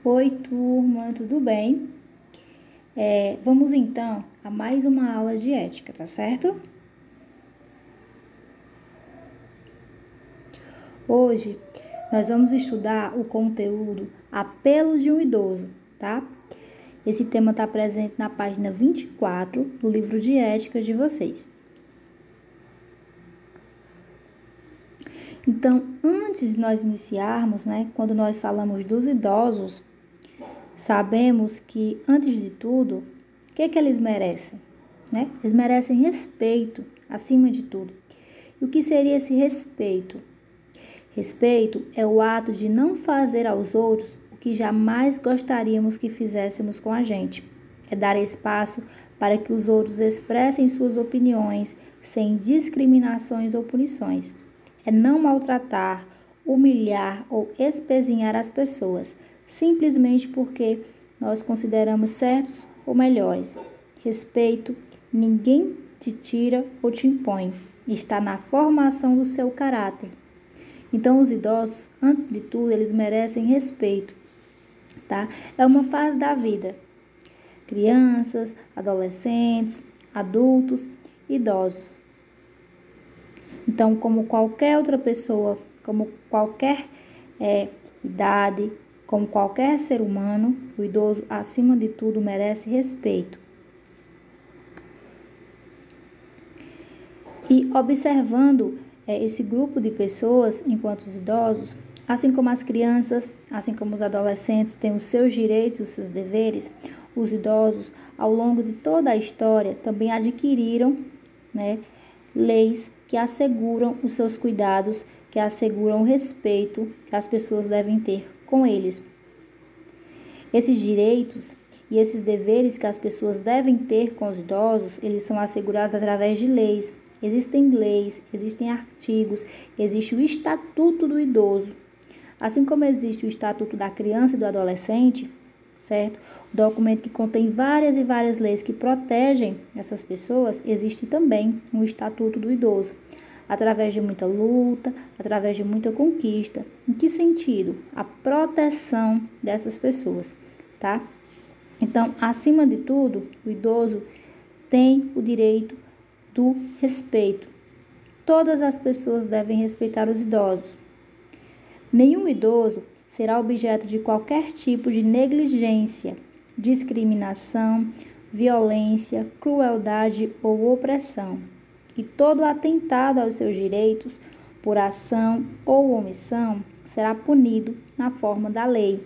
Oi, turma, tudo bem? Vamos então a mais uma aula de ética, tá certo? Hoje nós vamos estudar o conteúdo Apelo de um Idoso, tá? Esse tema está presente na página 24 do livro de ética de vocês. Então, antes de nós iniciarmos, quando nós falamos dos idosos, sabemos que, antes de tudo, o que eles merecem? Eles merecem respeito, acima de tudo. E o que seria esse respeito? Respeito é o ato de não fazer aos outros o que jamais gostaríamos que fizéssemos com a gente. É dar espaço para que os outros expressem suas opiniões sem discriminações ou punições. É não maltratar, humilhar ou espezinhar as pessoas, simplesmente porque nós consideramos certos ou melhores. Respeito, ninguém te tira ou te impõe. Está na formação do seu caráter. Então, os idosos, antes de tudo, eles merecem respeito, tá? É uma fase da vida. Crianças, adolescentes, adultos, idosos. Então, como qualquer outra pessoa, como qualquer idade, como qualquer ser humano, o idoso, acima de tudo, merece respeito. E observando esse grupo de pessoas, enquanto os idosos, assim como as crianças, assim como os adolescentes têm os seus direitos, os seus deveres, os idosos, ao longo de toda a história, também adquiriram leis que asseguram os seus cuidados, que asseguram o respeito que as pessoas devem ter com eles. Esses direitos e esses deveres que as pessoas devem ter com os idosos, eles são assegurados através de leis. Existem leis, existem artigos, existe o Estatuto do Idoso. Assim como existe o Estatuto da Criança e do Adolescente, certo? O documento que contém várias e várias leis que protegem essas pessoas, existe também um Estatuto do Idoso. Através de muita luta, através de muita conquista. Em que sentido? A proteção dessas pessoas, tá? Então, acima de tudo, o idoso tem o direito do respeito. Todas as pessoas devem respeitar os idosos. Nenhum idoso será objeto de qualquer tipo de negligência, discriminação, violência, crueldade ou opressão. E todo atentado aos seus direitos, por ação ou omissão, será punido na forma da lei.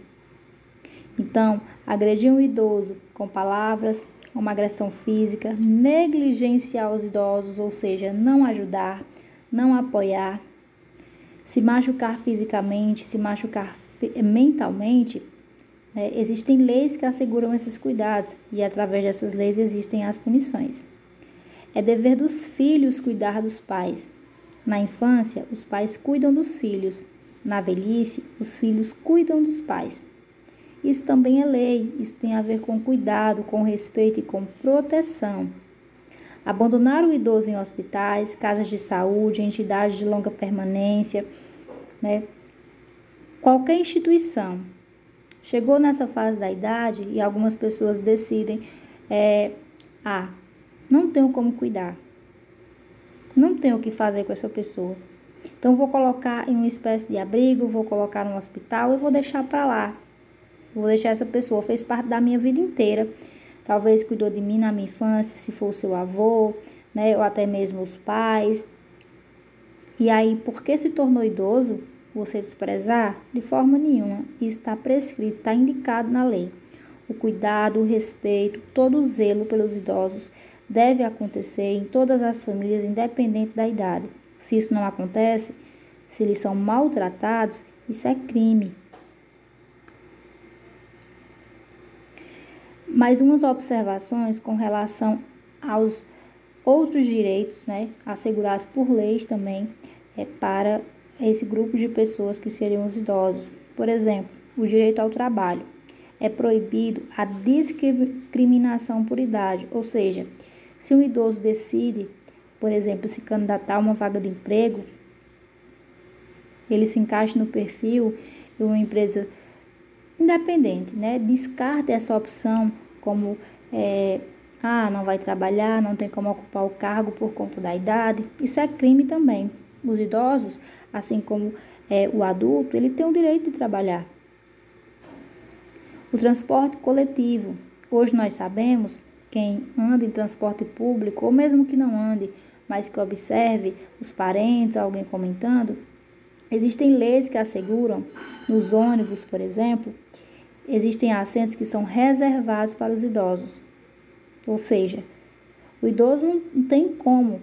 Então, agredir um idoso com palavras, uma agressão física, negligenciar os idosos, ou seja, não ajudar, não apoiar, se machucar fisicamente, se machucar mentalmente, existem leis que asseguram esses cuidados e através dessas leis existem as punições. É dever dos filhos cuidar dos pais. Na infância, os pais cuidam dos filhos. Na velhice, os filhos cuidam dos pais. Isso também é lei, isso tem a ver com cuidado, com respeito e com proteção. Abandonar o idoso em hospitais, casas de saúde, entidades de longa permanência, qualquer instituição. Chegou nessa fase da idade e algumas pessoas decidem, não tenho como cuidar, não tenho o que fazer com essa pessoa. Então, vou colocar em uma espécie de abrigo, vou colocar no hospital e vou deixar para lá. Vou deixar essa pessoa, fez parte da minha vida inteira. Talvez cuidou de mim na minha infância, se for o seu avô, ou até mesmo os pais. E aí, porque se tornou idoso, você desprezar? De forma nenhuma. Isso está prescrito, está indicado na lei. O cuidado, o respeito, todo o zelo pelos idosos deve acontecer em todas as famílias, independente da idade. Se isso não acontece, se eles são maltratados, isso é crime. Mais umas observações com relação aos outros direitos, assegurados por leis também, para esse grupo de pessoas que seriam os idosos. Por exemplo, o direito ao trabalho. É proibido a discriminação por idade, ou seja, se um idoso decide, por exemplo, se candidatar a uma vaga de emprego, ele se encaixa no perfil de uma empresa independente, né? Descarte essa opção como não vai trabalhar, não tem como ocupar o cargo por conta da idade. Isso é crime também. Os idosos, assim como o adulto, ele tem o direito de trabalhar. O transporte coletivo. Hoje nós sabemos, quem anda em transporte público, ou mesmo que não ande, mas que observe os parentes, alguém comentando, existem leis que asseguram, nos ônibus, por exemplo, existem assentos que são reservados para os idosos. Ou seja, o idoso não tem como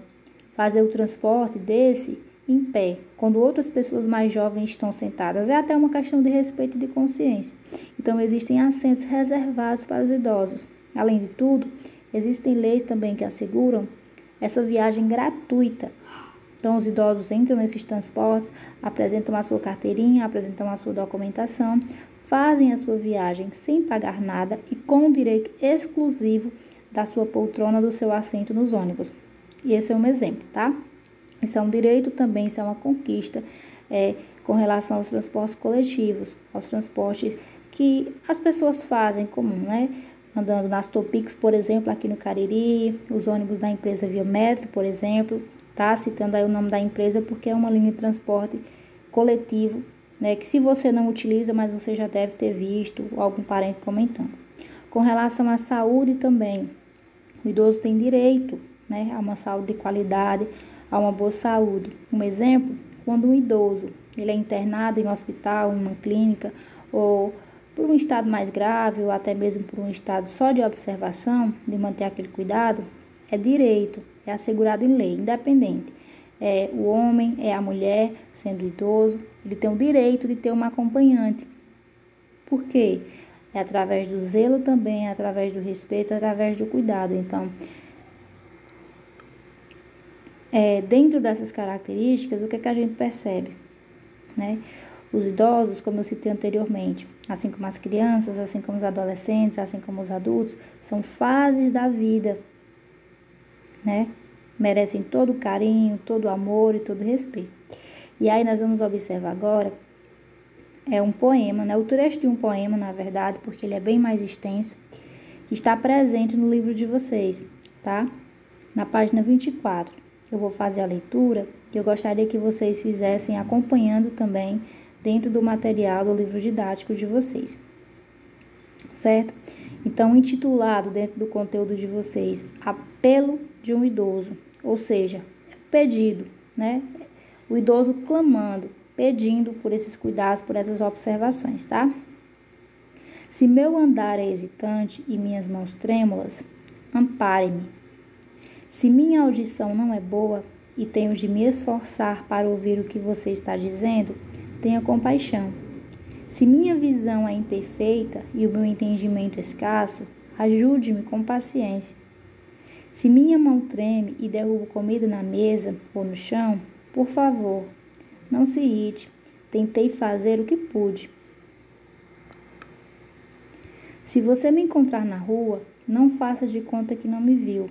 fazer o transporte desse em pé, quando outras pessoas mais jovens estão sentadas. É até uma questão de respeito e de consciência. Então, existem assentos reservados para os idosos. Além de tudo, existem leis também que asseguram essa viagem gratuita. Então, os idosos entram nesses transportes, apresentam a sua carteirinha, apresentam a sua documentação, fazem a sua viagem sem pagar nada e com o direito exclusivo da sua poltrona, do seu assento nos ônibus. E esse é um exemplo, tá? Isso é um direito também, isso é uma conquista com relação aos transportes coletivos, aos transportes que as pessoas fazem comum, né? Andando nas Topics, por exemplo, aqui no Cariri, os ônibus da empresa Viometro, por exemplo, tá? Citando aí o nome da empresa porque é uma linha de transporte coletivo, né? Que se você não utiliza, mas você já deve ter visto algum parente comentando. Com relação à saúde também, o idoso tem direito, né, a uma saúde de qualidade, a uma boa saúde. Um exemplo, quando um idoso ele é internado em um hospital, em uma clínica, ou por um estado mais grave, ou até mesmo por um estado só de observação, de manter aquele cuidado, é direito, é assegurado em lei, independente. É o homem, é a mulher, sendo idoso, ele tem o direito de ter uma acompanhante. Por quê? É através do zelo também, é através do respeito, é através do cuidado. Então, dentro dessas características, o que é que a gente percebe? Né? Os idosos, como eu citei anteriormente, assim como as crianças, assim como os adolescentes, assim como os adultos, são fases da vida, né? Merecem todo o carinho, todo o amor e todo o respeito. E aí nós vamos observar agora um poema, né? O trecho de um poema, na verdade, porque ele é bem mais extenso, que está presente no livro de vocês, tá? Na página 24. Eu vou fazer a leitura e eu gostaria que vocês fizessem acompanhando também dentro do material do livro didático de vocês, certo? Então, intitulado dentro do conteúdo de vocês, Apelo de um Idoso, ou seja, pedido, né? O idoso clamando, pedindo por esses cuidados, por essas observações, tá? Se meu andar é hesitante e minhas mãos trêmulas, ampare-me. Se minha audição não é boa e tenho de me esforçar para ouvir o que você está dizendo, tenha compaixão. Se minha visão é imperfeita e o meu entendimento escasso, ajude-me com paciência. Se minha mão treme e derrubo comida na mesa ou no chão, por favor, não se irrite, tentei fazer o que pude. Se você me encontrar na rua, não faça de conta que não me viu.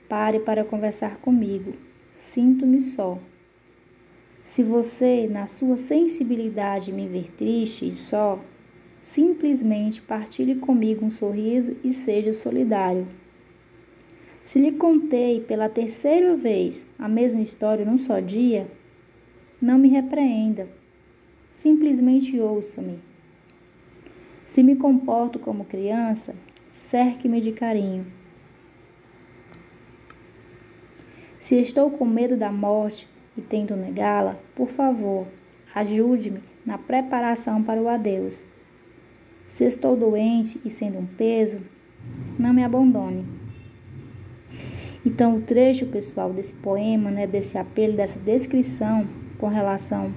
Pare para conversar comigo. Sinto-me só. Se você, na sua sensibilidade, me ver triste e só, simplesmente partilhe comigo um sorriso e seja solidário. Se lhe contei pela terceira vez a mesma história num só dia, não me repreenda. Simplesmente ouça-me. Se me comporto como criança, cerque-me de carinho. Se estou com medo da morte e tento negá-la, por favor, ajude-me na preparação para o adeus. Se estou doente e sendo um peso, não me abandone. Então, o trecho, pessoal, desse poema, né, desse apelo, dessa descrição com relação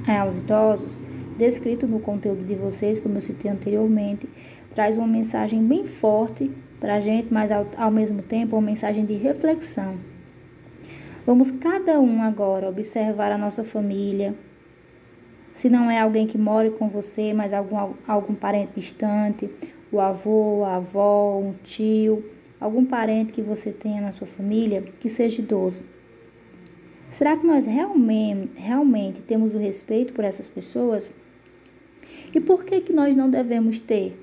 aos idosos, descrito no conteúdo de vocês, como eu citei anteriormente, traz uma mensagem bem forte para a gente, mas ao mesmo tempo uma mensagem de reflexão. Vamos cada um agora observar a nossa família. Se não é alguém que mora com você, mas algum parente distante, o avô, a avó, um tio, algum parente que você tenha na sua família que seja idoso. Será que nós realmente temos o respeito por essas pessoas? E por que nós não devemos ter?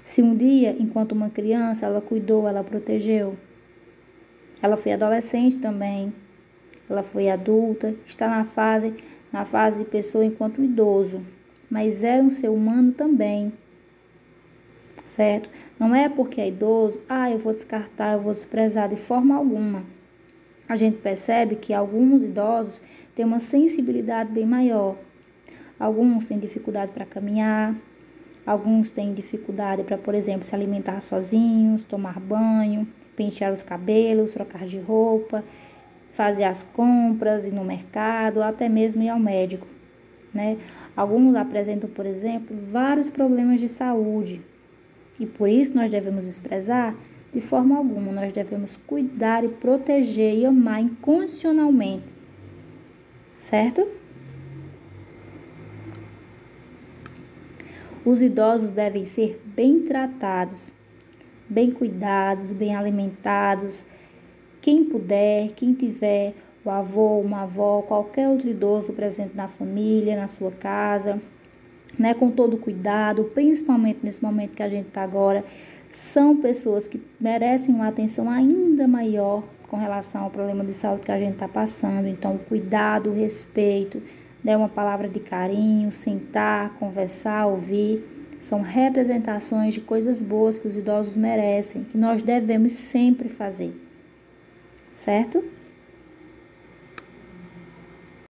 Se um dia, enquanto uma criança, ela cuidou, ela protegeu, ela foi adolescente também, ela foi adulta, está na fase de pessoa enquanto idoso, mas é um ser humano também, certo? Não é porque é idoso, eu vou descartar, eu vou desprezar de forma alguma. A gente percebe que alguns idosos têm uma sensibilidade bem maior. Alguns têm dificuldade para caminhar, alguns têm dificuldade para, por exemplo, se alimentar sozinhos, tomar banho, pentear os cabelos, trocar de roupa, fazer as compras, ir no mercado, até mesmo ir ao médico, né? Alguns apresentam, por exemplo, vários problemas de saúde e por isso nós devemos desprezar de forma alguma. Nós devemos cuidar e proteger e amar incondicionalmente, certo? Os idosos devem ser bem tratados, bem cuidados, bem alimentados. Quem puder, quem tiver o avô, uma avó, qualquer outro idoso presente na família, na sua casa, né, com todo cuidado, principalmente nesse momento que a gente está agora, são pessoas que merecem uma atenção ainda maior com relação ao problema de saúde que a gente está passando. Então, o cuidado, o respeito, né, uma palavra de carinho, sentar, conversar, ouvir, são representações de coisas boas que os idosos merecem, que nós devemos sempre fazer, certo?